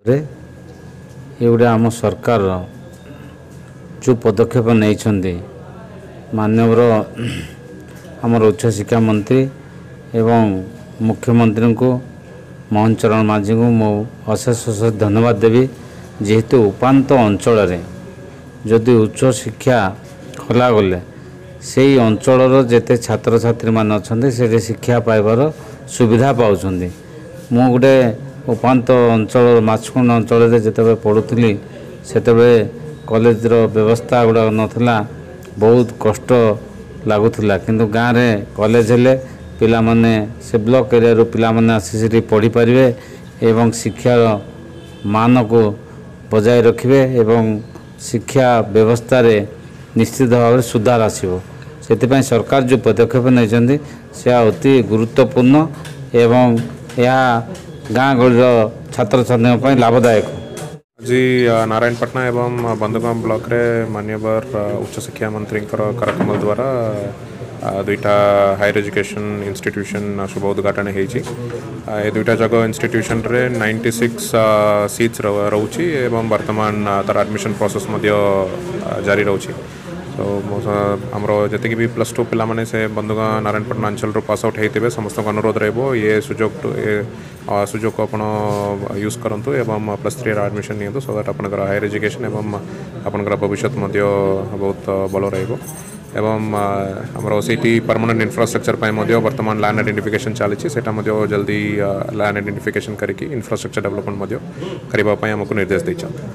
रे ये गोटे आम सरकार जो पदक्षेप नहीं माननीय आमर उच्च शिक्षा मंत्री एवं मुख्यमंत्री को मोहन चरण माझी को मो अशेष अशेष धन्यवाद देवी जेहेतु उपात अंचल जदि उच्च शिक्षा खोला गले से अंचल जेते छात्र छात्री मान अच्छा से शिक्षा पाइबार सुविधा पाँच मु गोटे उपात अंचल माछकुंड अंचल जिते पढ़ुली से कॉलेज व्यवस्था गुड़ा नाला बहुत कष्ट लगुला किंतु गाँव में कॉलेज हेले पिला माने से ब्लॉक एरिया रू पिला माने आसी पढ़ी पारे एवं शिक्षार मान को बजाय रखिए एवं शिक्षा व्यवस्था रे निश्चित भाव में सुधार आसो से सरकार जो पदक्षेप नहीं से अति गुरुत्वपूर्ण एवं यह गाँ गहली छात्र छात्री लाभदायक। आज नारायणपटना एवं बंधुगांव ब्लॉक रे मान्यवर उच्च शिक्षा मंत्री करकमल द्वारा दुईटा हायर एजुकेशन इंस्टीट्यूशन शुभ उद्घाटन होती दुईटा जगह इंस्टीट्यूशन रे 96 सीट्स रोची एवं वर्तमान तार एडमिशन प्रोसेस जारी रोची तो आमर जी भी +2 पिला माने से बंधुगांव नारायणपटना अंचल पास आउट होते समस्त अनुरोध रही ये सुजोग को आप यूज करूँ एवं +3 एडमिशन नियंतु सो दैट आपंकर हायर एजुकेशन एवं आपंकर भविष्य बहुत भल एवं आमर से परमानेंट इंफ्रास्ट्रक्चर वर्तमान लैंड आइडेंटिफिकेशन चली जल्दी लैंड आइडेंटिफिकेशन करके इंफ्रास्ट्रक्चर डेवलपमेंट करने आमको निर्देश देते।